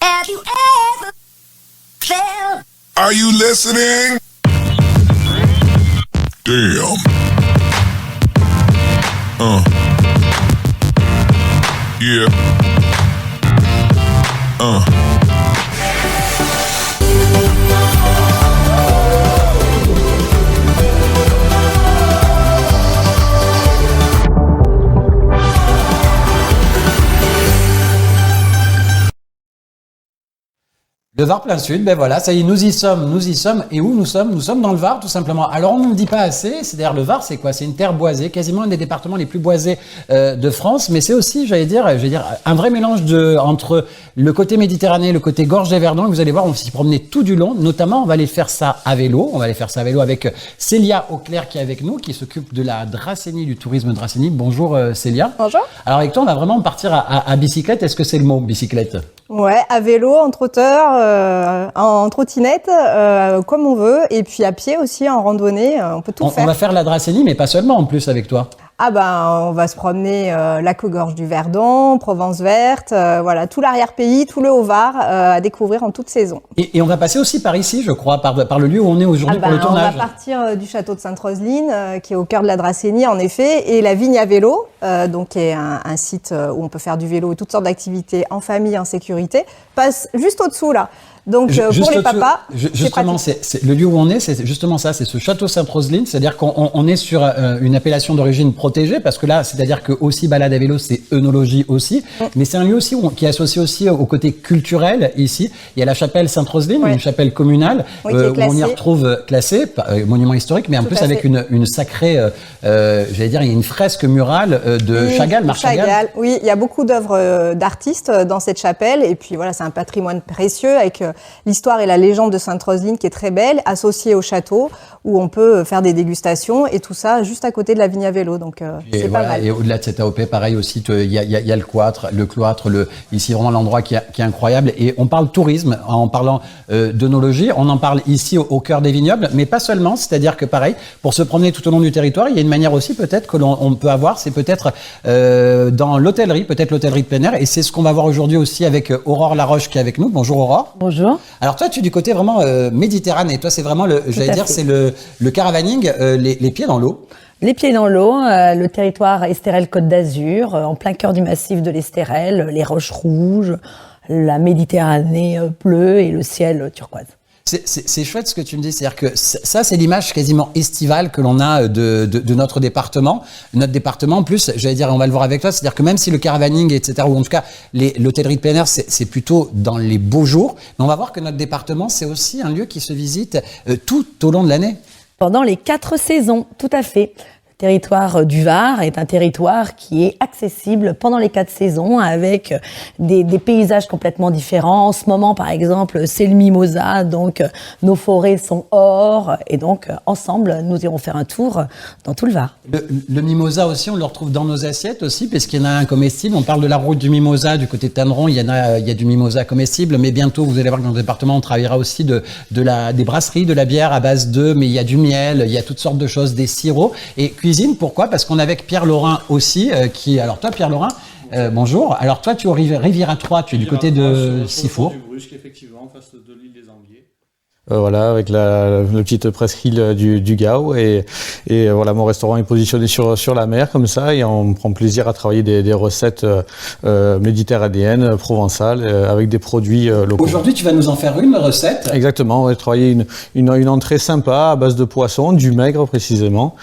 Have you ever felt? Are you listening? Damn. Yeah. Le Var plein sud, ben voilà, ça y est, nous y sommes. Et où nous sommes? Nous sommes dans le Var, tout simplement. Alors, on ne le dit pas assez, c'est-à-dire le Var, c'est quoi? C'est une terre boisée, quasiment un des départements les plus boisés de France, mais c'est aussi, j'allais dire, un vrai mélange entre le côté méditerranéen et le côté gorge des Verdons. Et vous allez voir, on va s'y promener tout du long. Notamment, on va aller faire ça à vélo. On va aller faire ça à vélo avec Célia Auclair qui est avec nous, qui s'occupe de la Dracénie, du tourisme Dracénie. Bonjour Célia. Bonjour. Alors, avec toi, on va vraiment partir à bicyclette. Est-ce que c'est le mot, bicyclette? Ouais, à vélo, en trotteur, en trottinette, comme on veut, et puis à pied aussi, en randonnée, on peut tout faire. On va faire la Dracénie, mais pas seulement en plus avec toi. Ah ben, on va se promener lac aux Gorges du Verdon, Provence verte, voilà, tout l'arrière-pays, tout le Haut-Var à découvrir en toute saison. Et on va passer aussi par ici, je crois, par le lieu où on est aujourd'hui pour le tournage. On va partir du château de Sainte-Roseline, qui est au cœur de la Dracénie en effet, et la Vigne à vélo, donc qui est un site où on peut faire du vélo et toutes sortes d'activités en famille, en sécurité, passe juste au-dessous là. Donc pour les papas, justement, c'est le lieu où on est, c'est justement ça, c'est ce château Sainte-Roseline, c'est-à-dire qu'on est sur une appellation d'origine protégée, parce que là, c'est-à-dire que aussi balade à vélo, c'est œnologie aussi, mais c'est un lieu aussi qui est associé aussi au côté culturel ici. Il y a la chapelle Sainte-Roseline, une chapelle communale, où on y retrouve classée, monument historique, mais en plus avec une sacrée, j'allais dire, il y a une fresque murale de Chagall, Marc Chagall. Oui, il y a beaucoup d'œuvres d'artistes dans cette chapelle, et puis voilà, c'est un patrimoine précieux avec l'histoire et la légende de Sainte-Roseline qui est très belle, associée au château, où on peut faire des dégustations, et tout ça juste à côté de la Vigne à vélo, donc c'est pas mal. Et au-delà de cette AOP, pareil aussi, il y a le cloître, ici vraiment l'endroit qui est incroyable, et on parle tourisme, en parlant d'œnologie, on en parle ici au cœur des vignobles, mais pas seulement, c'est-à-dire que pareil, pour se promener tout au long du territoire, il y a une manière aussi peut-être que l'on peut avoir, c'est peut-être dans l'hôtellerie, peut-être l'hôtellerie de plein air, et c'est ce qu'on va voir aujourd'hui aussi avec Aurore Laroche qui est avec nous. Bonjour Aurore. Bonjour. Alors toi, tu es du côté vraiment Méditerranée. Toi, c'est vraiment c'est le caravaning, les pieds dans l'eau. Les pieds dans l'eau, le territoire Estérel-Côte d'Azur, en plein cœur du massif de l'Estérel, les roches rouges, la Méditerranée bleue et le ciel turquoise. C'est chouette ce que tu me dis, c'est-à-dire que ça, c'est l'image quasiment estivale que l'on a de notre département. Notre département, en plus, j'allais dire, on va le voir avec toi, c'est-à-dire que même si le caravaning, etc., ou en tout cas l'hôtellerie de plein air, c'est plutôt dans les beaux jours, mais on va voir que notre département, c'est aussi un lieu qui se visite tout au long de l'année. Pendant les 4 saisons, tout à fait. Le territoire du Var est un territoire qui est accessible pendant les 4 saisons avec des paysages complètement différents. En ce moment, par exemple, c'est le mimosa, donc nos forêts sont or, et donc ensemble, nous irons faire un tour dans tout le Var. Le mimosa aussi, on le retrouve dans nos assiettes aussi, parce qu'il y en a un comestible. On parle de la route du mimosa du côté de Tanneron, il y a du mimosa comestible, mais bientôt, vous allez voir que dans le département, on travaillera aussi des brasseries, de la bière à base d'œufs, mais il y a du miel, il y a toutes sortes de choses, des sirops, et cuisine, pourquoi? Parce qu'on est avec Pierre Laurin aussi, alors toi Pierre Laurin, bonjour, alors toi tu es au Riviera 3, tu es du côté de Sifour. Du Brusque, effectivement, en face de l'île des Angliers. Voilà, avec la petite presqu'île du Gao, et voilà, mon restaurant est positionné sur la mer comme ça, et on prend plaisir à travailler des recettes méditerranéennes, provençales, avec des produits locaux. Aujourd'hui, tu vas nous en faire une recette. Exactement, on va travailler une entrée sympa à base de poisson, du maigre précisément.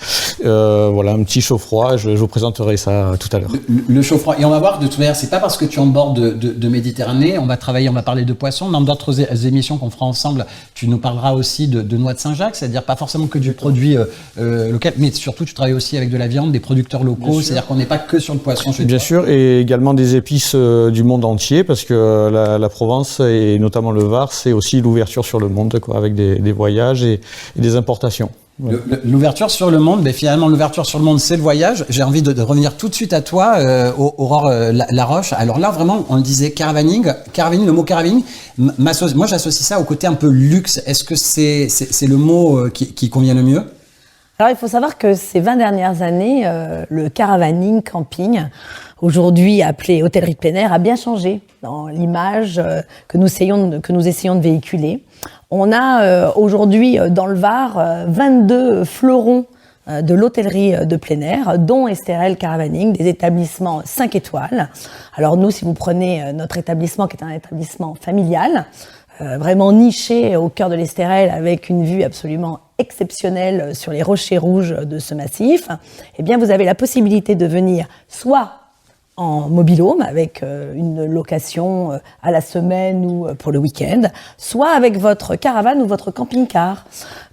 Voilà, un petit chaud froid. Je vous présenterai ça tout à l'heure. Le chaud froid, et on va voir de toute manière, c'est pas parce que tu es en bord de Méditerranée, on va parler de poisson. Dans d'autres émissions qu'on fera ensemble, tu nous parleras aussi de noix de Saint-Jacques, c'est-à-dire pas forcément que du produit local, mais surtout tu travailles aussi avec de la viande, des producteurs locaux, c'est-à-dire qu'on n'est pas que sur le poisson. Bien sûr, et également des épices du monde entier, parce que la Provence et notamment le Var, c'est aussi l'ouverture sur le monde, quoi, avec des voyages et des importations. Ouais. L'ouverture sur le monde, mais finalement l'ouverture sur le monde, c'est le voyage. J'ai envie de revenir tout de suite à toi, Aurore Laroche. Alors là, vraiment, on le disait, caravaning, le mot caravaning, moi j'associe ça au côté un peu luxe. Est-ce que c'est le mot qui convient le mieux ? Alors, il faut savoir que ces 20 dernières années, le caravaning, camping, aujourd'hui appelé hôtellerie de plein air, a bien changé dans l'image que nous essayons de véhiculer. On a aujourd'hui dans le Var 22 fleurons de l'hôtellerie de plein air, dont Estérel Caravaning, des établissements 5 étoiles. Alors nous, si vous prenez notre établissement, qui est un établissement familial, vraiment niché au cœur de l'Estérel, avec une vue absolument exceptionnelle sur les rochers rouges de ce massif, eh bien vous avez la possibilité de venir soit en mobil-home avec une location à la semaine ou pour le week-end, soit avec votre caravane ou votre camping-car.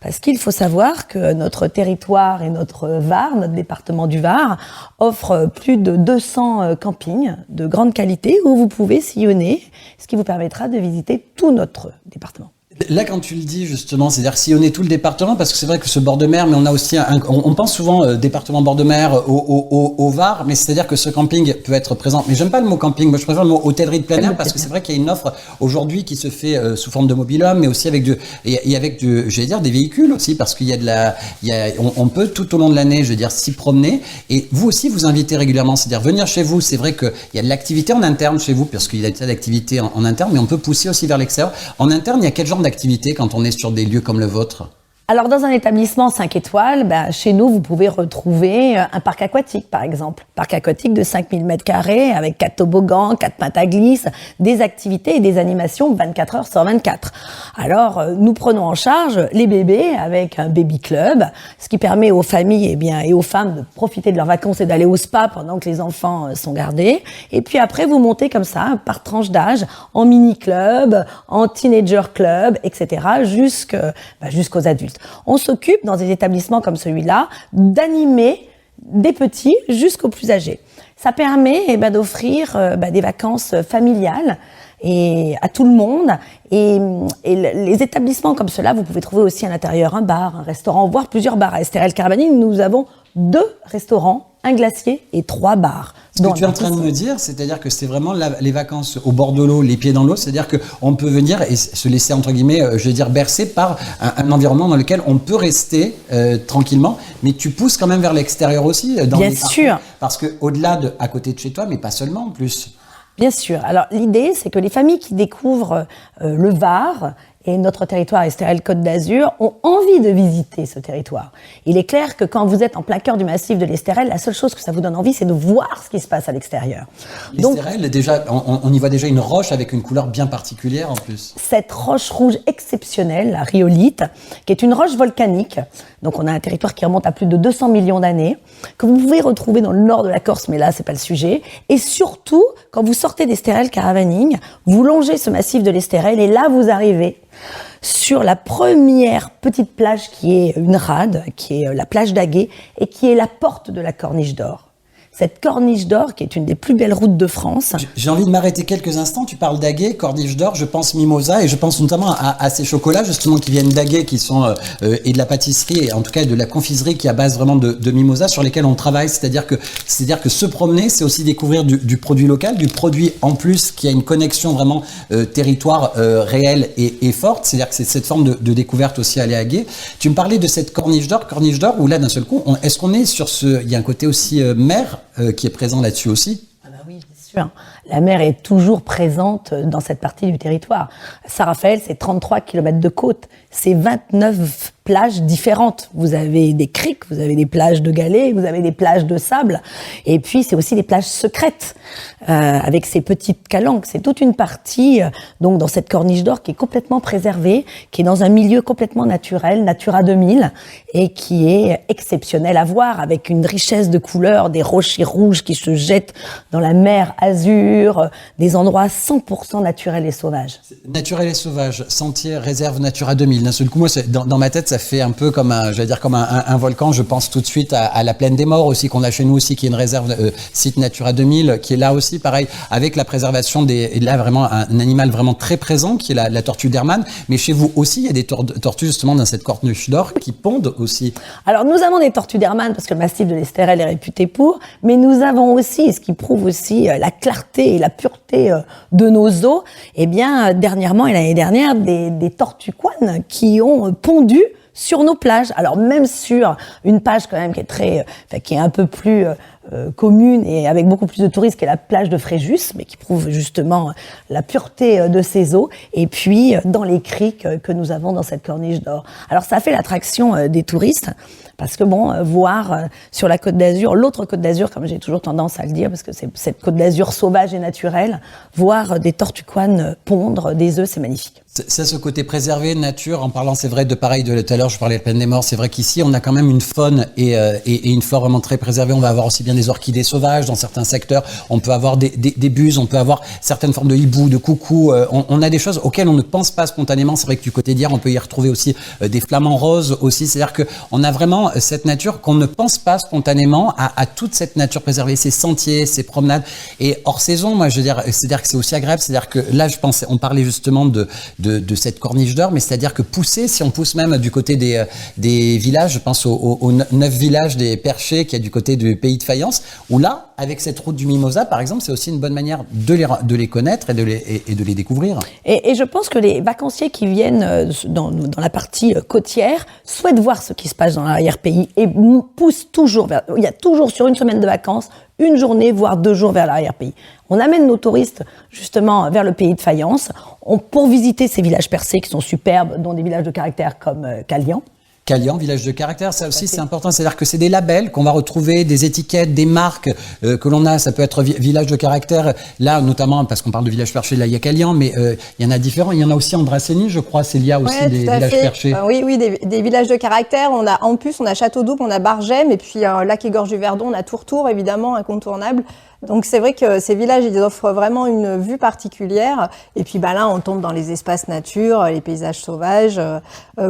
Parce qu'il faut savoir que notre territoire et notre Var, notre département du Var, offre plus de 200 campings de grande qualité où vous pouvez sillonner, ce qui vous permettra de visiter tout notre département. Là, quand tu le dis, justement, c'est-à-dire sillonner tout le département, parce que c'est vrai que ce bord de mer, mais on a aussi on pense souvent département bord de mer au Var, mais c'est-à-dire que ce camping peut être présent. Mais j'aime pas le mot camping, moi je préfère le mot hôtellerie de plein air, parce que c'est vrai qu'il y a une offre aujourd'hui qui se fait sous forme de mobil-home, mais aussi avec j'allais dire, des véhicules aussi, parce qu'il y a on peut tout au long de l'année, je veux dire, s'y promener. Et vous aussi, vous invitez régulièrement, c'est-à-dire venir chez vous. C'est vrai qu'il y a de l'activité en interne chez vous, parce qu'il y a des activités en interne, mais on peut pousser aussi vers l'extérieur. En interne, il y a quel genre d'activité quand on est sur des lieux comme le vôtre? Alors, dans un établissement 5 étoiles, chez nous, vous pouvez retrouver un parc aquatique, par exemple. Parc aquatique de 5000 m² avec 4 toboggans, 4 pintes à glisse, des activités et des animations 24 heures sur 24. Alors, nous prenons en charge les bébés avec un baby club, ce qui permet aux familles et aux femmes de profiter de leurs vacances et d'aller au spa pendant que les enfants sont gardés. Et puis après, vous montez comme ça, par tranche d'âge, en mini-club, en teenager club, etc., jusqu'aux adultes. On s'occupe, dans des établissements comme celui-là, d'animer des petits jusqu'aux plus âgés. Ça permet d'offrir des vacances familiales et à tout le monde. Et les établissements comme cela, vous pouvez trouver aussi à l'intérieur un bar, un restaurant, voire plusieurs bars. À Estérel Caravaning, nous avons 2 restaurants, un glacier et 3 bars. Ce que tu es en train de me dire, c'est-à-dire que c'est vraiment les vacances au bord de l'eau, les pieds dans l'eau, c'est-à-dire qu'on peut venir et se laisser, entre guillemets, je veux dire, bercer par un environnement dans lequel on peut rester tranquillement, mais tu pousses quand même vers l'extérieur aussi. Bien sûr. Parce qu'au-delà à côté de chez toi, mais pas seulement en plus. Bien sûr. Alors l'idée, c'est que les familles qui découvrent le Var et notre territoire Estérel Côte d'Azur ont envie de visiter ce territoire. Il est clair que quand vous êtes en plein cœur du massif de l'Estérel, la seule chose que ça vous donne envie, c'est de voir ce qui se passe à l'extérieur. L'Estérel, déjà, on y voit déjà une roche avec une couleur bien particulière en plus. Cette roche rouge exceptionnelle, la rhyolite, qui est une roche volcanique, donc on a un territoire qui remonte à plus de 200 millions d'années, que vous pouvez retrouver dans le nord de la Corse, mais là, c'est pas le sujet. Et surtout, quand vous sortez d'Estérel Caravaning, vous longez ce massif de l'Estérel et là, vous arrivez sur la première petite plage qui est une rade, qui est la plage d'Aguet et qui est la porte de la Corniche d'Or. Cette Corniche d'Or, qui est une des plus belles routes de France. J'ai envie de m'arrêter quelques instants. Tu parles d'Aguet, Corniche d'Or, je pense mimosa et je pense notamment à ces chocolats justement qui viennent d'Aguet, qui sont et de la pâtisserie et en tout cas de la confiserie qui est à base vraiment de mimosa sur lesquels on travaille. C'est-à-dire que se promener, c'est aussi découvrir du produit local, du produit en plus qui a une connexion vraiment territoire réelle et forte. C'est-à-dire que c'est cette forme de découverte aussi aller à Aguet. Tu me parlais de cette Corniche d'Or où là d'un seul coup, est-ce qu'on est sur il y a un côté aussi mer qui est présent là-dessus aussi? Ah bah oui, bien sûr. La mer est toujours présente dans cette partie du territoire. Saint-Raphaël, c'est 33 km de côte. C'est 29 plages différentes. Vous avez des criques, vous avez des plages de galets, vous avez des plages de sable. Et puis, c'est aussi des plages secrètes, avec ces petites calanques. C'est toute une partie, donc, dans cette Corniche d'Or qui est complètement préservée, qui est dans un milieu complètement naturel, Natura 2000, et qui est exceptionnel à voir, avec une richesse de couleurs, des rochers rouges qui se jettent dans la mer Azur, des endroits 100% naturels et sauvages. Naturel et sauvage, sentier, réserve Natura 2000. D'un seul coup, moi, dans ma tête, ça fait un peu comme un volcan. Je pense tout de suite à la Plaine des Morts aussi, qu'on a chez nous aussi, qui est une réserve site Natura 2000, qui est là aussi, pareil, avec la préservation là, vraiment, un animal vraiment très présent, qui est la tortue d'Hermann. Mais chez vous aussi, il y a des tortues, justement, dans cette Corniche d'Or, qui pondent aussi. Alors, nous avons des tortues d'Hermann, parce que le massif de l'Estérel est réputé pour, mais nous avons aussi, ce qui prouve aussi la clarté et la pureté de nos eaux, eh bien, dernièrement et l'année dernière, des tortues couanes qui ont pondu sur nos plages. Alors même sur une plage quand même qui est un peu plus commune et avec beaucoup plus de touristes, qui est la plage de Fréjus, mais qui prouve justement la pureté de ces eaux. Et puis dans les criques que nous avons dans cette corniche d'or. Alors ça fait l'attraction des touristes. Parce que voir sur la Côte d'Azur, l'autre Côte d'Azur, comme j'ai toujours tendance à le dire, parce que c'est cette Côte d'Azur sauvage et naturelle, voir des tortues-couannes pondre des œufs, c'est magnifique. C'est ce côté préservé, nature, en parlant, c'est vrai, de pareil, de tout à l'heure, je parlais de Plaine des Morts, c'est vrai qu'ici, on a quand même une faune et une flore vraiment très préservée. On va avoir aussi bien des orchidées sauvages dans certains secteurs, on peut avoir des buses, on peut avoir certaines formes de hibou, de coucou, on a des choses auxquelles on ne pense pas spontanément. C'est vrai que du côté d'hier, on peut y retrouver aussi des flamants roses aussi, c'est-à-dire qu'on a vraiment cette nature qu'on ne pense pas spontanément à toute cette nature préservée, ces sentiers, ces promenades. Et hors saison, moi, je veux dire, c'est-à-dire que c'est aussi agréable, c'est-à-dire que là, je pensais, on parlait justement de cette corniche d'or, mais c'est-à-dire que pousser, si on pousse même du côté des villages, je pense aux 9 villages des Perchés qu'il y a du côté du pays de Fayence, où là, avec cette route du Mimosa, par exemple, c'est aussi une bonne manière de les connaître et de les découvrir. Et je pense que les vacanciers qui viennent dans la partie côtière souhaitent voir ce qui se passe dans l'arrière-pays et poussent toujours il y a toujours sur une semaine de vacances, une journée, voire 2 jours vers l'arrière-pays. On amène nos touristes justement vers le pays de Fayence pour visiter ces villages percés qui sont superbes, dont des villages de caractère comme Calian. Calian, village de caractère, ça aussi c'est important, c'est-à-dire que c'est des labels qu'on va retrouver, des étiquettes, des marques que l'on a, ça peut être village de caractère, là notamment parce qu'on parle de village perché, là il y a Calian, mais il y en a différents, il y en a aussi en Dracénie, je crois, Célia aussi, des villages perchés. Oui, des villages de caractère, en plus on a Château-d'Oupe, on a Bargem, et puis Lac et Gorge du Verdon, on a Tourtour évidemment, incontournable. Donc c'est vrai que ces villages, ils offrent vraiment une vue particulière. Et puis là, on tombe dans les espaces nature, les paysages sauvages,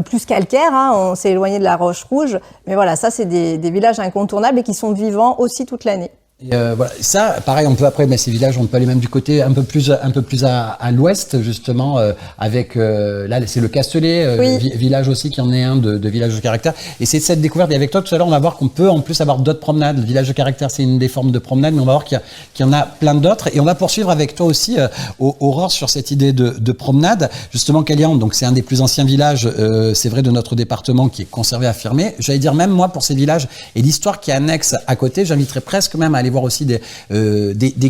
plus calcaires. On s'est éloigné de la Roche Rouge. Mais voilà, ça, c'est des villages incontournables et qui sont vivants aussi toute l'année. Et voilà, ça, pareil, on peut après, mais ces villages, on peut aller même du côté un peu plus à l'ouest, justement, avec là, c'est le Castellet, oui. Village aussi, qui en est un de village de caractère. Et c'est cette découverte. Et avec toi, tout à l'heure, on va voir qu'on peut en plus avoir d'autres promenades. Le village de caractère, c'est une des formes de promenade, mais on va voir qu'il y en a plein d'autres. Et on va poursuivre avec toi aussi, Aurore, sur cette idée de promenade. Justement, Calian, donc c'est un des plus anciens villages, c'est vrai, de notre département, qui est conservé, affirmé. J'allais dire, même moi, pour ces villages et l'histoire qui est annexe à côté, j'inviterais presque même à aller voir aussi des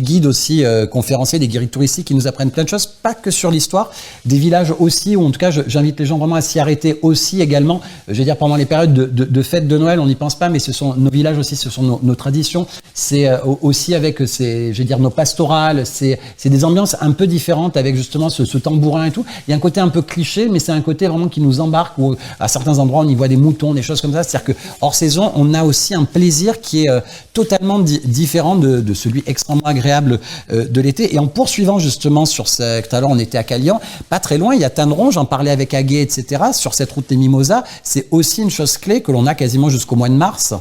guides aussi conférenciers, des guides touristiques qui nous apprennent plein de choses, pas que sur l'histoire, des villages aussi, ou en tout cas j'invite les gens vraiment à s'y arrêter aussi également, je vais dire pendant les périodes de fêtes de Noël, on n'y pense pas, mais ce sont nos villages aussi, ce sont nos traditions, c'est aussi avec je vais dire nos pastorales, c'est des ambiances un peu différentes avec justement ce tambourin et tout, il y a un côté un peu cliché, mais c'est un côté vraiment qui nous embarque, où à certains endroits on y voit des moutons, des choses comme ça, c'est-à-dire que hors saison, on a aussi un plaisir qui est totalement différent de celui extrêmement agréable de l'été. Et en poursuivant justement sur tout à l'heure on était à Calian, pas très loin, il y a Tanneron, j'en parlais avec Aguet, etc. Sur cette route des Mimosas, c'est aussi une chose clé que l'on a quasiment jusqu'au mois de mars.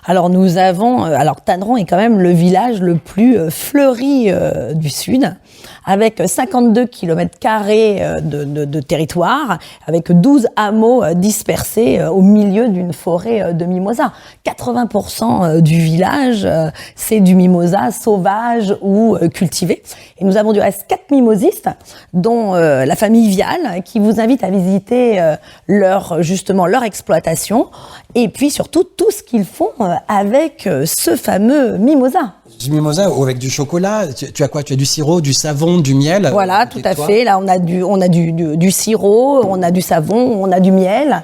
Alors nous avons, Tanneron est quand même le village le plus fleuri du sud, avec 52 km² de territoire, avec 12 hameaux dispersés au milieu d'une forêt de mimosas. 80% du village, c'est du mimosa sauvage ou cultivé. Et nous avons du reste 4 mimosistes, dont la famille Vial, qui vous invite à visiter leur exploitation, et puis surtout tout ce qu'ils font avec ce fameux mimosa. Du mimosa avec du chocolat, tu as quoi? Tu as du sirop, du savon, du miel? Voilà, tout à fait. Là, on a du sirop, on a du savon, on a du miel.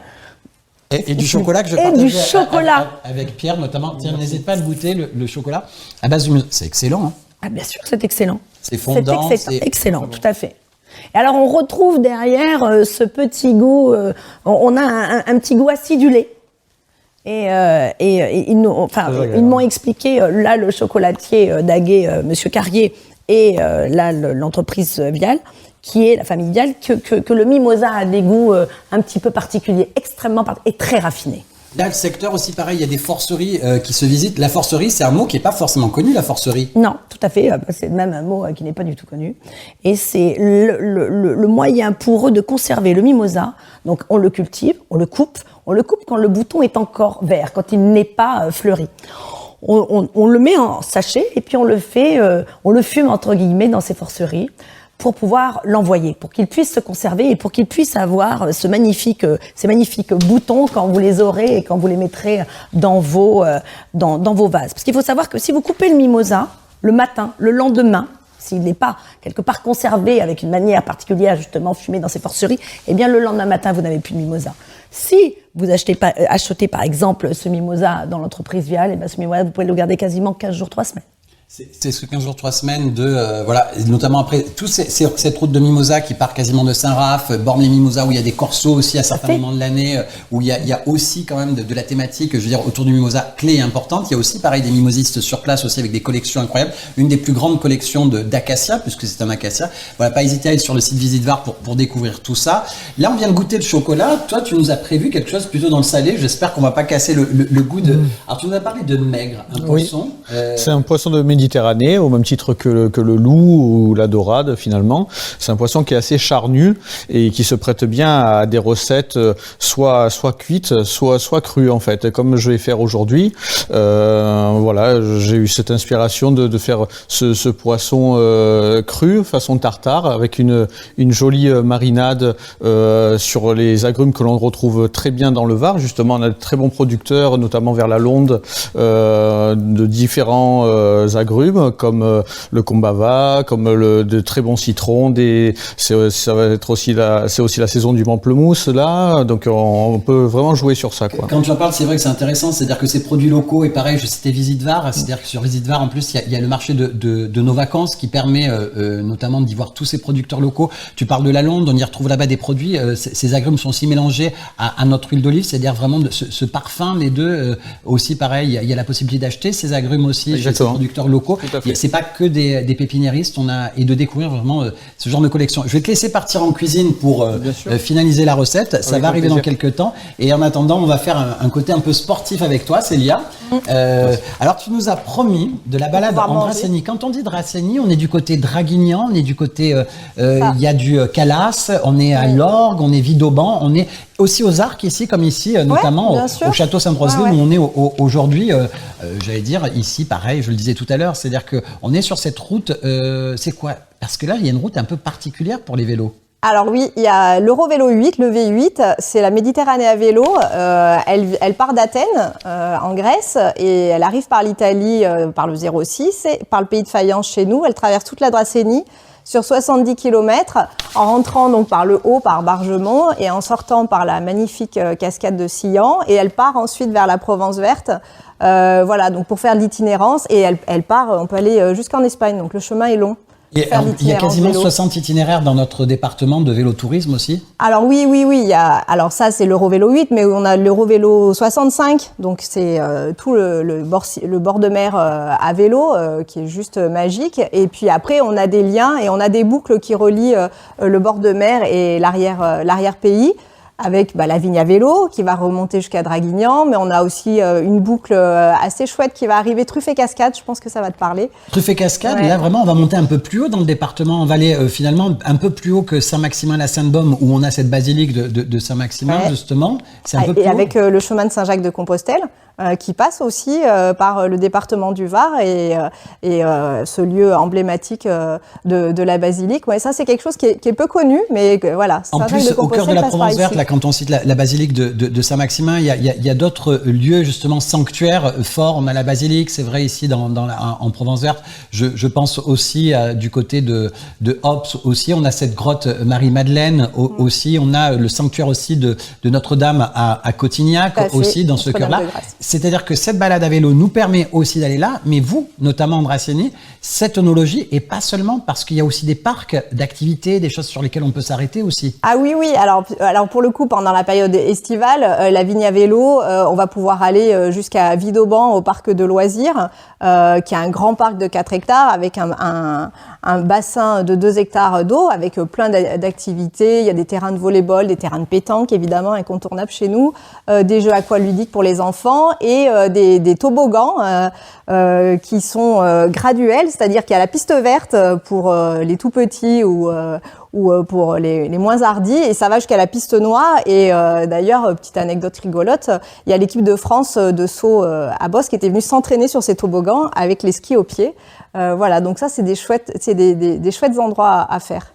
Et du chocolat que je partage avec Pierre notamment. Tiens, n'hésite pas à le goûter, le chocolat à base de... C'est excellent. Hein. Ah, bien sûr, c'est excellent. C'est fondant. C'est excellent, tout à fait. Et alors, on retrouve derrière ce petit goût, on a un petit goût acidulé. Et ils m'ont expliqué, là, le chocolatier d'Aguet, Monsieur Carrier, et là, l'entreprise Vial, qui est la famille Vial, que le mimosa a des goûts un petit peu particuliers, et très raffinés. Là, le secteur aussi, pareil, il y a des forceries qui se visitent. La forcerie, c'est un mot qui n'est pas forcément connu, la forcerie. Non, tout à fait. C'est même un mot qui n'est pas du tout connu. Et c'est le moyen pour eux de conserver le mimosa. Donc, on le cultive, on le coupe quand le bouton est encore vert, quand il n'est pas fleuri. On le met en sachet et puis on le fume, entre guillemets, dans ces forceries. pour pouvoir l'envoyer, pour qu'il puisse se conserver et pour qu'il puisse avoir ces magnifiques boutons quand vous les aurez et quand vous les mettrez dans vos vases. Parce qu'il faut savoir que si vous coupez le mimosa le matin, le lendemain, s'il n'est pas quelque part conservé avec une manière particulière, justement fumé dans ses forceries, eh bien le lendemain matin, vous n'avez plus de mimosa. Si vous achetez par exemple ce mimosa dans l'entreprise Vial, eh bien ce mimosa, vous pouvez le garder quasiment 15 jours, 3 semaines. C'est ce 15 jours, 3 semaines de, voilà, notamment après, cette route de Mimosa qui part quasiment de Saint-Raph, Bormes-les-Mimosas, où il y a des corsos aussi à certains moments de l'année, où il y a aussi quand même de la thématique, je veux dire, autour du mimosa clé et importante. Il y a aussi, pareil, des mimosistes sur place aussi avec des collections incroyables. Une des plus grandes collections d'acacia, puisque c'est un acacia. Voilà, pas hésiter à aller sur le site Visite Var pour découvrir tout ça. Là, on vient de goûter le chocolat. Toi, tu nous as prévu quelque chose plutôt dans le salé. J'espère qu'on va pas casser le goût de... Alors, tu nous as parlé de maigre, un poisson. C'est un poisson de Méditerranée, au même titre que le loup ou la dorade finalement. C'est un poisson qui est assez charnu et qui se prête bien à des recettes soit cuites, soit crues en fait. Comme je vais faire aujourd'hui, voilà, j'ai eu cette inspiration de faire ce poisson cru façon tartare avec une jolie marinade sur les agrumes que l'on retrouve très bien dans le Var. Justement, on a de très bons producteurs, notamment vers la Londe, de différents agrumes comme le combava, comme de très bons citrons. Ça va être aussi c'est aussi la saison du pamplemousse là, donc on peut vraiment jouer sur ça, quoi. Quand tu en parles, c'est vrai que c'est intéressant, c'est-à-dire que ces produits locaux, et pareil, je citais Visite Var, c'est-à-dire que sur Visite Var, en plus, il y a le marché de nos vacances qui permet notamment d'y voir tous ces producteurs locaux. Tu parles de la Londe, on y retrouve là-bas des produits, ces agrumes sont aussi mélangés à notre huile d'olive, c'est-à-dire vraiment ce parfum, les deux, aussi pareil, il y a la possibilité d'acheter ces agrumes aussi chez ces producteurs locaux. C'est pas que des pépiniéristes, et de découvrir vraiment ce genre de collection. Je vais te laisser partir en cuisine pour finaliser la recette. Ça va arriver dans quelques temps. Et en attendant, on va faire un côté un peu sportif avec toi, Célia. Alors, tu nous as promis de la balade en Dracénie. Quand on dit Dracénie, on est du côté Draguignan, on est du côté, il y a du Calas, on est à l'Orgue, on est Vidauban, on est aussi aux Arcs ici, comme ici, notamment au château Saint-Brosely, où on est aujourd'hui, j'allais dire, ici, pareil, je le disais tout à l'heure, c'est-à-dire qu'on est sur cette route, c'est quoi? Parce que là, il y a une route un peu particulière pour les vélos. Alors oui, il y a l'Eurovélo 8, le V8, c'est la Méditerranée à vélo. Elle part d'Athènes, en Grèce, et elle arrive par l'Italie, par le 06, et par le pays de Fayence chez nous. Elle traverse toute la Dracénie sur 70 km, en rentrant donc par le haut, par Bargemont, et en sortant par la magnifique cascade de Sillan. Et elle part ensuite vers la Provence verte. Voilà, donc pour faire de l'itinérance, et elle part, on peut aller jusqu'en Espagne, donc le chemin est long. Et il y a quasiment 60 itinéraires dans notre département de vélo-tourisme aussi. Alors oui. Alors ça, c'est l'Eurovélo 8, mais on a l'Eurovélo 65. Donc c'est tout le bord de mer à vélo, qui est juste magique. Et puis après, on a des liens et on a des boucles qui relient le bord de mer et l'arrière-pays. Avec la vigne à vélo qui va remonter jusqu'à Draguignan, mais on a aussi une boucle assez chouette qui va arriver, Truffes et Cascades, je pense que ça va te parler. Truffes et Cascades, là vraiment on va monter un peu plus haut dans le département, on va aller finalement un peu plus haut que Saint-Maximin-la-Sainte-Baume, où on a cette basilique de Saint-Maximin justement, c'est un peu plus haut. Avec le chemin de Saint-Jacques-de-Compostelle, qui passe aussi par le département du Var et ce lieu emblématique de la basilique. Ouais, ça c'est quelque chose qui est peu connu, mais voilà. En plus, au cœur de la Provence verte, là, quand on cite la basilique de Saint-Maximin, il y a d'autres lieux justement sanctuaires forts. On a la basilique, c'est vrai ici en Provence verte. Je pense aussi du côté de Hops aussi. On a cette grotte Marie-Madeleine aussi. On a le sanctuaire aussi de Notre-Dame à Cotignac aussi dans ce cœur-là. C'est-à-dire que cette balade à vélo nous permet aussi d'aller là, mais vous, notamment en Dracénie, cette onologie, et pas seulement parce qu'il y a aussi des parcs d'activités, des choses sur lesquelles on peut s'arrêter aussi. Ah oui, alors pour le coup, pendant la période estivale, la vigne à vélo, on va pouvoir aller jusqu'à Vidauban au parc de loisirs, qui est un grand parc de 4 hectares avec un bassin de 2 hectares d'eau avec plein d'activités. Il y a des terrains de volley-ball, des terrains de pétanque, évidemment, incontournables chez nous, des jeux aqualudiques pour les enfants. et des toboggans qui sont graduels, c'est-à-dire qu'il y a la piste verte pour les tout petits ou pour les moins hardis, et ça va jusqu'à la piste noire. Et d'ailleurs, petite anecdote rigolote, il y a l'équipe de France de saut à Bosque qui était venue s'entraîner sur ces toboggans avec les skis aux pieds. Voilà, donc ça, c'est des chouettes endroits à faire.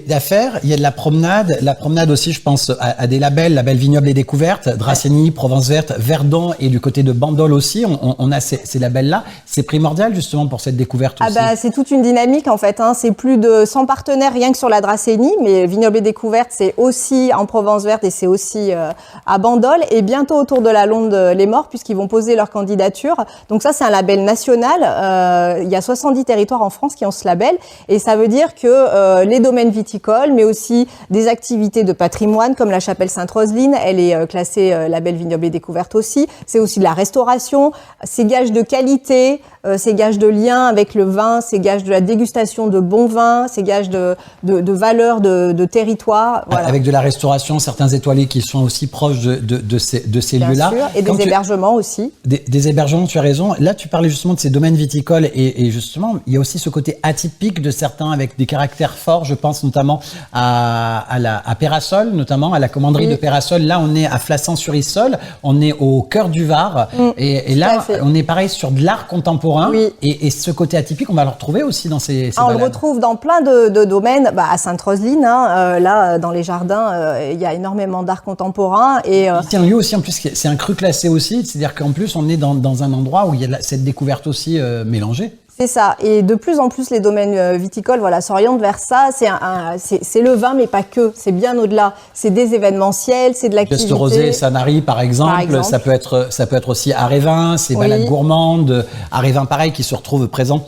D'affaires, il y a de la promenade aussi, je pense à des labels Vignoble et Découverte, Dracénie, Provence Verte, Verdon, et du côté de Bandol aussi, on a ces labels-là. C'est primordial justement pour cette découverte aussi. C'est toute une dynamique en fait, hein. C'est plus de 100 partenaires rien que sur la Dracénie, mais Vignoble et Découverte, c'est aussi en Provence Verte et c'est aussi à Bandol, et bientôt autour de la Londe les Morts, puisqu'ils vont poser leur candidature. Donc ça, c'est un label national. Il y a 70 territoires en France qui ont ce label, et ça veut dire que les domaines viticoles, mais aussi des activités de patrimoine comme la chapelle Sainte-Roseline, elle est classée label Vignoble et Découverte aussi. C'est aussi de la restauration, c'est gage de qualité, c'est gage de lien avec le vin, c'est gage de la dégustation de bons vins, c'est gage de valeur de territoire. Voilà. Avec de la restauration, certains étoilés qui sont aussi proches de ces lieux-là. Bien sûr, et des hébergements aussi. Des hébergements, tu as raison. Là, tu parlais justement de ces domaines viticoles, et justement, il y a aussi ce côté atypique de certains avec des caractères forts. Je pense notamment à Peyrassol, notamment à la commanderie de Peyrassol. Là, on est à Flassan-sur-Issol, on est au cœur du Var, et là, on est pareil sur de l'art contemporain. Oui. Et ce côté atypique, on va le retrouver aussi dans ces on balades. le retrouve dans plein de domaines. À Sainte-Roseline, là, dans les jardins, il y a énormément d'art contemporain. Et c'est un lieu aussi, en plus, c'est un cru classé aussi, c'est-à-dire qu'en plus, on est dans un endroit où il y a cette découverte aussi mélangée. C'est ça. Et de plus en plus, les domaines viticoles, s'orientent vers ça. C'est le vin, mais pas que. C'est bien au-delà. C'est des événementiels, c'est de l'activité. Geste rosé, Sanary, par exemple. Ça peut être aussi Arévin, ces balades gourmandes. Arévin, pareil, qui se retrouve présent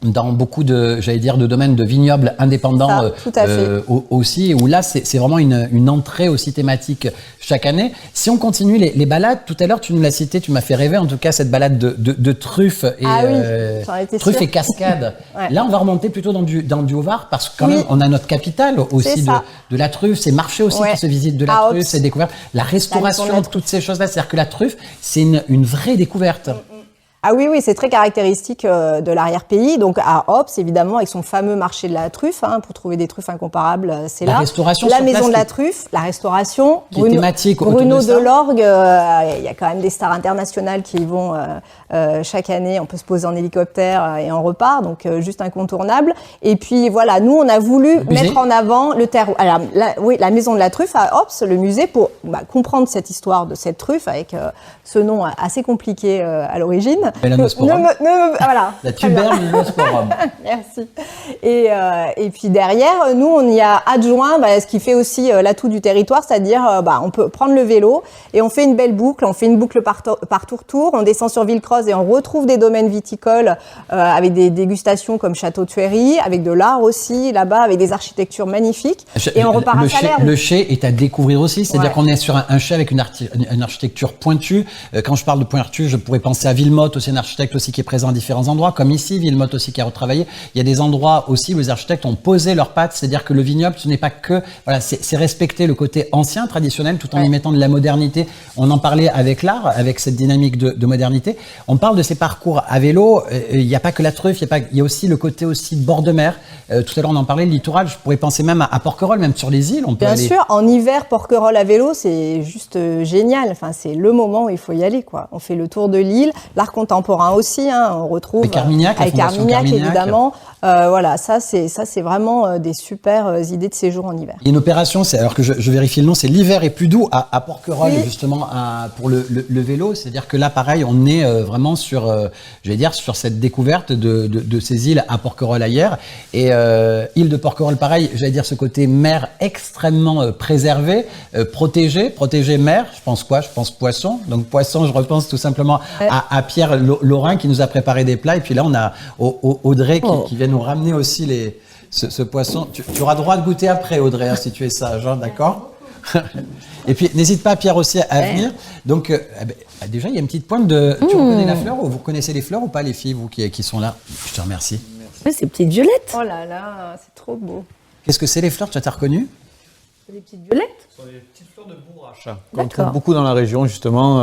dans beaucoup de domaines de vignobles indépendants aussi, où là, c'est vraiment une entrée aussi thématique chaque année. Si on continue les balades, tout à l'heure, tu nous l'as cité, tu m'as fait rêver, en tout cas, cette balade de truffes et truffes et cascades. Là, on va remonter plutôt dans du Haut-Var, parce que quand même, on a notre capitale aussi de la truffe, ces marchés aussi qui se visitent de la truffe, ces découvertes, la restauration, toutes ces choses-là. C'est-à-dire que la truffe, c'est une vraie découverte. Ah oui, c'est très caractéristique de l'arrière-pays. Donc à Ops, évidemment, avec son fameux marché de la truffe, pour trouver des truffes incomparables, c'est là. La maison de la truffe, la restauration. Qui est thématique Bruno Delorgue, il y a quand même des stars internationales qui y vont chaque année. On peut se poser en hélicoptère et on repart, donc juste incontournable. Et puis voilà, nous, on a voulu mettre en avant le terreau. Alors, la maison de la truffe à Ops, le musée, pour comprendre cette histoire de cette truffe avec ce nom assez compliqué à l'origine. Voilà. La tuberme Melanosporum. Merci. Et puis derrière, nous, on y a adjoint ce qui fait aussi l'atout du territoire, c'est-à-dire on peut prendre le vélo et on fait une belle boucle, on fait une boucle par tour, on descend sur Villecroze et on retrouve des domaines viticoles avec des dégustations comme Château-Thuéry, avec de l'art aussi là-bas, avec des architectures magnifiques. Et on repart à Salerne. Le chai est à découvrir aussi, c'est-à-dire qu'on est sur un chai avec une architecture pointue. Quand je parle de pointue, je pourrais penser à Villemotte, aussi un architecte aussi qui est présent à différents endroits, comme ici, Villemotte aussi qui a retravaillé. Il y a des endroits aussi où les architectes ont posé leurs pattes, c'est-à-dire que le vignoble, ce n'est pas que, c'est respecter le côté ancien, traditionnel, tout en y mettant de la modernité. On en parlait avec l'art, avec cette dynamique de modernité. On parle de ces parcours à vélo, il n'y a pas que la truffe, il y a aussi le côté aussi bord de mer. Tout à l'heure, on en parlait, le littoral, je pourrais penser même à Porquerolles, même sur les îles, on peut aller. Bien sûr, en hiver, Porquerolles à vélo, c'est juste génial. Enfin, c'est le moment où il faut y aller, quoi. On fait le tour de l'île, l'art contemporain aussi, on retrouve avec Carmignac, évidemment. Ça c'est vraiment des super idées de séjour en hiver. Il y a une opération, alors que je vérifie le nom, c'est l'hiver est plus doux à Porquerolles, justement pour le vélo. C'est-à-dire que là, pareil, on est vraiment sur cette découverte de ces îles à Porquerolles ailleurs. Et île de Porquerolles, pareil, ce côté mer extrêmement préservé, protégé mer. Je pense quoi? Je pense poisson. Donc poisson, je repense tout simplement à Pierre Laurin qui nous a préparé des plats. Et puis là, on a Audrey qui vient nous ramener aussi ce poisson. Tu auras droit de goûter après, Audrey, si tu es sage, d'accord? Et puis, n'hésite pas, Pierre, aussi à venir. Donc, déjà, il y a une petite pointe de... Tu reconnais la fleur, ou vous connaissez les fleurs ou pas, les filles, vous qui sont là? Je te remercie. Oui, c'est petites violettes. Oh là là, c'est trop beau. Qu'est-ce que c'est, les fleurs? Tu as reconnu? Des petites violettes. Ce sont des petites fleurs de bourrache qu'on trouve beaucoup dans la région, justement,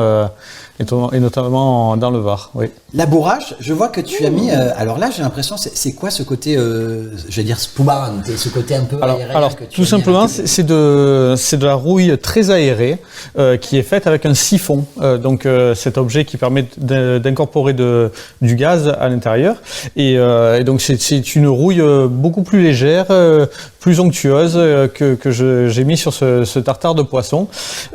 et notamment dans le Var. Oui. La bourrache, je vois que tu as mis. Alors là, j'ai l'impression, c'est quoi ce côté, je vais dire spumant, ce côté un peu aéré Alors, que tu tout as mis simplement, avec- c'est de la rouille très aérée qui est faite avec un siphon. Donc, cet objet qui permet d'incorporer du gaz à l'intérieur. Et donc, c'est une rouille beaucoup plus légère, plus onctueuse que j'ai mis sur ce tartare de poisson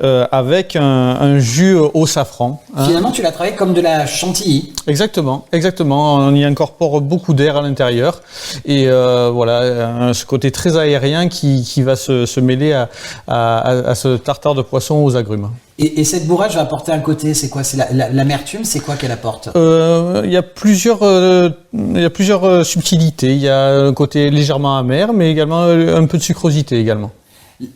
avec un jus au safran. Hein. Finalement, tu l'as travaillé comme de la chantilly. Exactement. On y incorpore beaucoup d'air à l'intérieur et voilà, ce côté très aérien qui va se mêler à ce tartare de poisson aux agrumes. Et cette bourrache va apporter un côté, c'est quoi? C'est l'amertume, c'est quoi qu'elle apporte? Il y a plusieurs subtilités. Il y a un côté légèrement amer, mais également un peu de sucrosité également.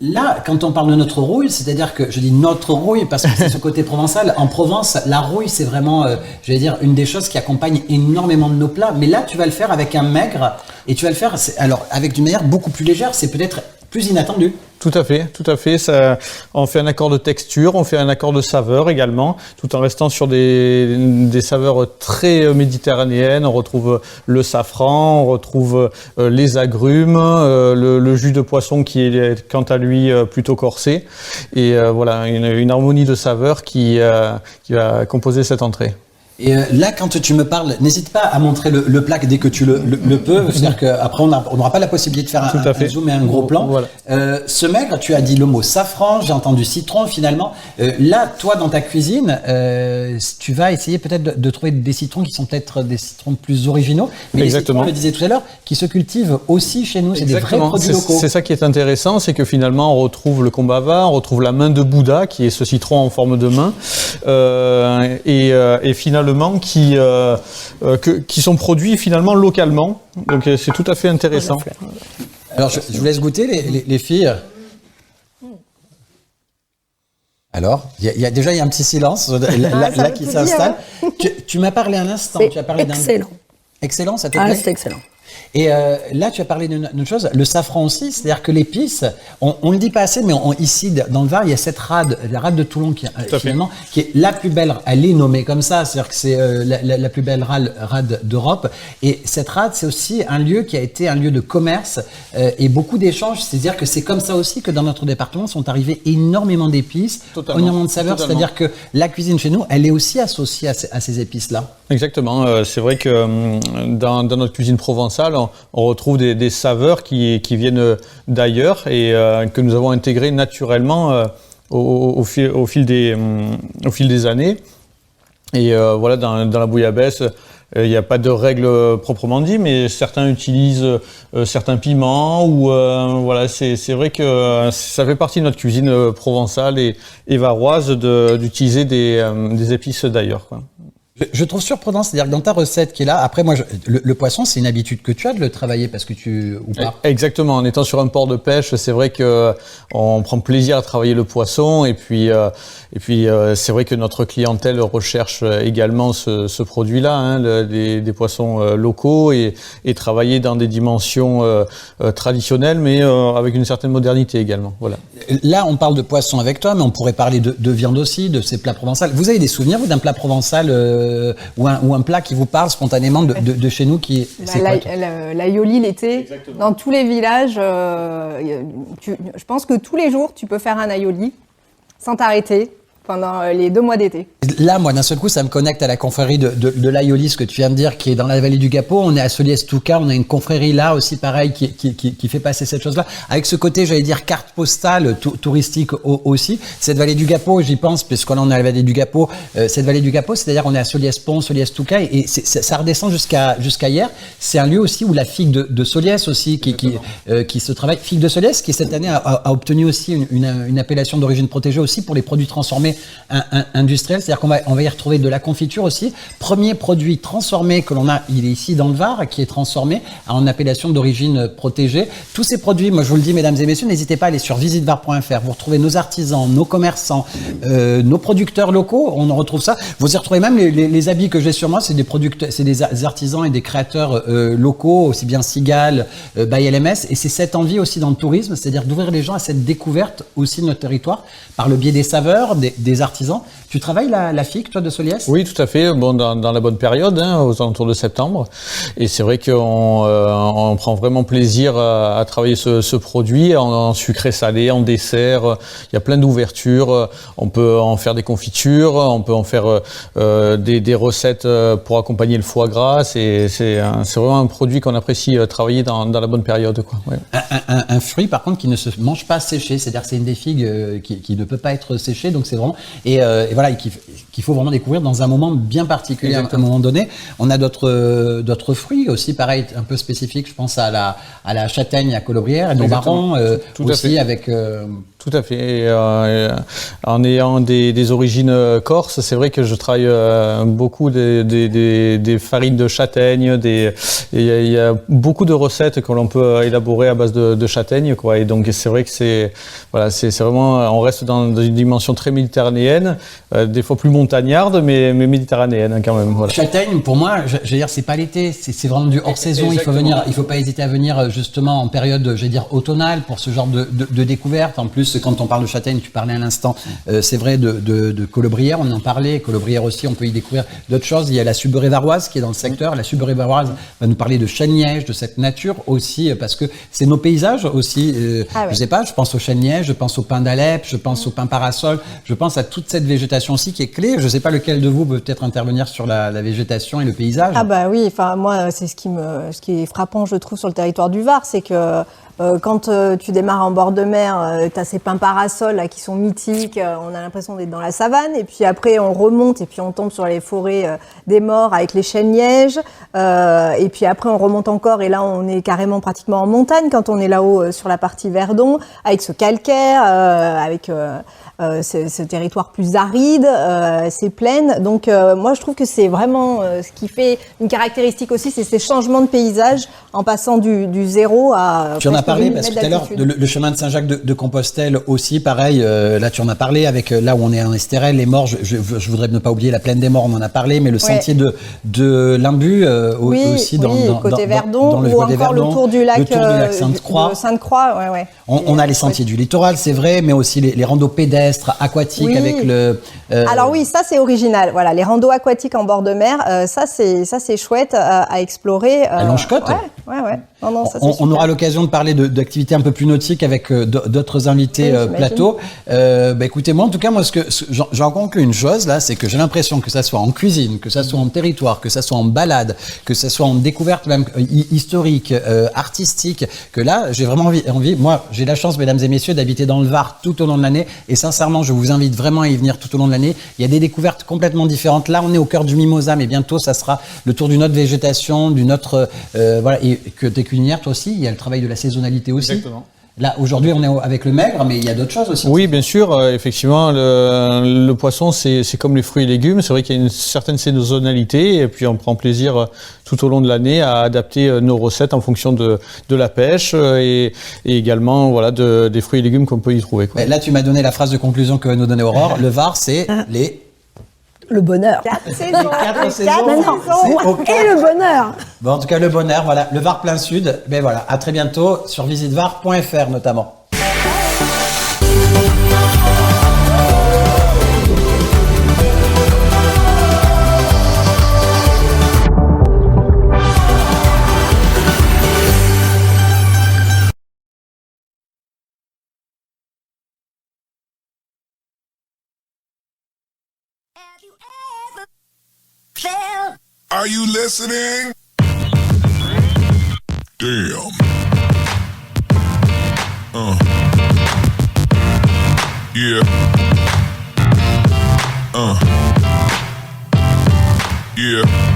Là, quand on parle de notre rouille, c'est-à-dire que je dis notre rouille parce que c'est ce côté provençal. En Provence, la rouille, c'est vraiment, je vais dire, une des choses qui accompagne énormément de nos plats. Mais là, tu vas le faire avec un maigre et tu vas le faire, alors, avec d'une manière beaucoup plus légère. C'est peut-être plus inattendu. Tout à fait. Ça, on fait un accord de texture, on fait un accord de saveur également, tout en restant sur des saveurs très méditerranéennes. On retrouve le safran, on retrouve les agrumes, le jus de poisson qui est quant à lui plutôt corsé. Et voilà, une harmonie de saveurs qui va composer cette entrée. Et là, quand tu me parles, n'hésite pas à montrer le plat dès que tu le peux. C'est-à-dire qu'après, on n'aura pas la possibilité de faire un zoom et un gros plan. Voilà. Ce maigre, tu as dit le mot safran, j'ai entendu citron finalement. Là, toi, dans ta cuisine, tu vas essayer peut-être de trouver des citrons qui sont peut-être des citrons plus originaux. Mais Exactement. les citrons, on le disait tout à l'heure, qui se cultivent aussi chez nous. C'est des vrais produits locaux. C'est ça qui est intéressant, c'est que finalement, on retrouve le kombava, on retrouve la main de Bouddha, qui est ce citron en forme de main. Et finalement, qui sont produits finalement localement. Donc c'est tout à fait intéressant. Alors je vous laisse goûter les filles. Alors, déjà il y a un petit silence là qui s'installe. Tu m'as parlé un instant. Tu as parlé d'un excellent. Excellent, ça te plaît? C'est excellent. Et là, tu as parlé d'une chose, le safran aussi, c'est-à-dire que l'épice, on le dit pas assez, mais ici, dans le Var, il y a cette rade, la rade de Toulon, qui finalement, qui est la plus belle, elle est nommée comme ça, c'est-à-dire que c'est la plus belle rade d'Europe. Et cette rade, c'est aussi un lieu qui a été un lieu de commerce et beaucoup d'échanges, c'est-à-dire que c'est comme ça aussi que dans notre département sont arrivés énormément d'épices, énormément de saveurs, c'est-à-dire que la cuisine chez nous, elle est aussi associée à ces épices-là. Exactement, c'est vrai que dans notre cuisine provençale, on retrouve des saveurs qui viennent d'ailleurs et que nous avons intégrées naturellement au fil des années. Et voilà, dans la bouillabaisse, il n'y a pas de règle proprement dit, mais certains utilisent certains piments ou voilà, c'est vrai que ça fait partie de notre cuisine provençale et varoise d'utiliser des épices d'ailleurs, quoi. Je trouve surprenant, c'est-à-dire que dans ta recette qui est là, après moi, le poisson, c'est une habitude que tu as de le travailler parce que ou pas? Exactement, en étant sur un port de pêche, c'est vrai que on prend plaisir à travailler le poisson et puis c'est vrai que notre clientèle recherche également ce produit-là, hein, des poissons locaux et travailler dans des dimensions traditionnelles, mais avec une certaine modernité également. Voilà. Là, on parle de poisson avec toi, mais on pourrait parler de viande aussi, de ces plats provençaux. Vous avez des souvenirs, vous, d'un plat provençal ou un plat qui vous parle spontanément de chez nous qui L'aioli l'été, dans tous les villages, je pense que tous les jours, tu peux faire un aioli sans t'arrêter pendant les 2 mois d'été. Là, moi, d'un seul coup, ça me connecte à la confrérie de l'aioli, ce que tu viens de dire, qui est dans la vallée du Gapeau. On est à Soliès-Touca, on a une confrérie là aussi, pareil, qui fait passer cette chose-là. Avec ce côté, j'allais dire, carte postale touristique aussi. Cette vallée du Gapeau, j'y pense, puisqu'on est à la vallée du Gapeau. Cette vallée du Gapeau, c'est-à-dire on est à Soliès-Pont, Soliès-Touca, et ça redescend jusqu'à hier. C'est un lieu aussi où la figue de Soliès aussi, qui se travaille. Figue de Soliès, qui cette année a obtenu aussi une appellation d'origine protégée aussi pour les produits transformés industriels. C'est-à-dire qu'on va y retrouver de la confiture aussi. Premier produit transformé que l'on a, il est ici dans le Var, qui est transformé en appellation d'origine protégée. Tous ces produits, moi je vous le dis mesdames et messieurs, n'hésitez pas à aller sur visitevar.fr. Vous retrouvez nos artisans, nos commerçants, nos producteurs locaux, on en retrouve ça. Vous y retrouvez même les habits que j'ai sur moi, c'est des producteurs, c'est des artisans et des créateurs locaux, aussi bien Sigal, by LMS. Et c'est cette envie aussi dans le tourisme, c'est-à-dire d'ouvrir les gens à cette découverte aussi de notre territoire par le biais des saveurs, des artisans. Tu travailles la FIC, toi, de Soliès ? Oui, tout à fait. Bon, dans la bonne période, aux alentours de septembre. Et c'est vrai qu'on prend vraiment plaisir à travailler ce produit en sucré salé, en dessert. Il y a plein d'ouvertures. On peut en faire des confitures, on peut en faire des recettes pour accompagner le foie gras. C'est vraiment un produit qu'on apprécie travailler dans la bonne période, quoi. Ouais. Un fruit, par contre, qui ne se mange pas séché. C'est-à-dire que c'est une des figues qui ne peut pas être séchée. Donc c'est vraiment et voilà, qu'il faut vraiment découvrir dans un moment bien particulier. Exactement. À un moment donné. On a d'autres fruits aussi, pareil, un peu spécifiques. Je pense à la châtaigne à Colobrières et nos marrons aussi avec. Tout à fait. En ayant des origines corses, c'est vrai que je travaille beaucoup des farines de châtaigne. Il y a beaucoup de recettes que l'on peut élaborer à base de châtaigne, quoi. Et donc c'est vrai que c'est vraiment, on reste dans une dimension très méditerranéenne, des fois plus montagnarde, mais méditerranéenne quand même. Voilà. Châtaigne, pour moi, je veux dire, c'est pas l'été, c'est vraiment du hors saison. Exactement. Il faut pas hésiter à venir justement en période, je vais dire, automnale pour ce genre de découverte. En plus, quand on parle de châtaigne, tu parlais à l'instant, c'est vrai de Colobrières, on en parlait. Colobrières aussi, on peut y découvrir d'autres choses. Il y a la Suberé varoise qui est dans le secteur. La Suberé varoise va nous parler de chêne-liège, de cette nature aussi, parce que c'est nos paysages aussi. Je sais pas, je pense au chêne-liège, je pense au pin d'Alep, je pense au pin parasol, je pense à toute cette végétation aussi qui est clé. Je sais pas lequel de vous peut peut-être intervenir sur la végétation et le paysage. Ah bah oui, enfin moi c'est ce qui est frappant je trouve sur le territoire du Var, c'est que quand tu démarres en bord de mer, tu as ces pins parasols là, qui sont mythiques, on a l'impression d'être dans la savane, et puis après on remonte et puis on tombe sur les forêts des morts avec les chênes-lièges, et puis après on remonte encore et là on est carrément pratiquement en montagne quand on est là-haut sur la partie Verdon, avec ce calcaire, avec ce territoire plus aride, ces plaines. Donc moi je trouve que c'est vraiment ce qui fait une caractéristique aussi, c'est ces changements de paysage en passant du zéro à... Tu en as parlé parce que tout à l'heure, le chemin de Saint-Jacques de Compostelle aussi, pareil, là tu en as parlé avec là où on est en Estérel, les morts, je voudrais ne pas oublier la plaine des morts, on en a parlé, mais le sentier de Limbu aussi dans côté Verdon, dans le ou encore le tour du lac Sainte-Croix. On a les sentiers du littoral, c'est vrai, mais aussi les randos pédestres, aquatiques avec le... Alors oui, ça c'est original, voilà, les randos aquatiques en bord de mer, ça c'est chouette à explorer. À Longe-Côte. Ouais. Non, ça, on aura l'occasion de parler d'activités un peu plus nautiques avec d'autres invités plateau. Écoutez, moi en tout cas, j'en conclus une chose là, c'est que j'ai l'impression que ça soit en cuisine, que ça soit en territoire, que ça soit en balade, que ça soit en découverte même historique, artistique, que là j'ai vraiment envie. Moi j'ai la chance, mesdames et messieurs, d'habiter dans le Var tout au long de l'année, et sincèrement je vous invite vraiment à y venir tout au long de l'année. Il y a des découvertes complètement différentes. Là on est au cœur du Mimosa, mais bientôt ça sera le tour d'une autre végétation, d'une autre voilà, et que t'es culinaire toi aussi, il y a le travail de la saisonnalité aussi. Exactement. Là, aujourd'hui, on est avec le maigre, mais il y a d'autres choses aussi. Oui, bien sûr. Effectivement, le poisson, c'est comme les fruits et légumes. C'est vrai qu'il y a une certaine saisonnalité, et puis on prend plaisir tout au long de l'année à adapter nos recettes en fonction de la pêche et également voilà des fruits et légumes qu'on peut y trouver, quoi. Là, tu m'as donné la phrase de conclusion que va nous donner Aurore. Le Var, c'est le bonheur. 4 saisons. 4 saisons. Et le bonheur. Bon, en tout cas, le bonheur, voilà. Le Var plein sud. Ben voilà. À très bientôt sur visitevar.fr notamment. Have you ever felt? Are you listening? Damn. Yeah. Yeah.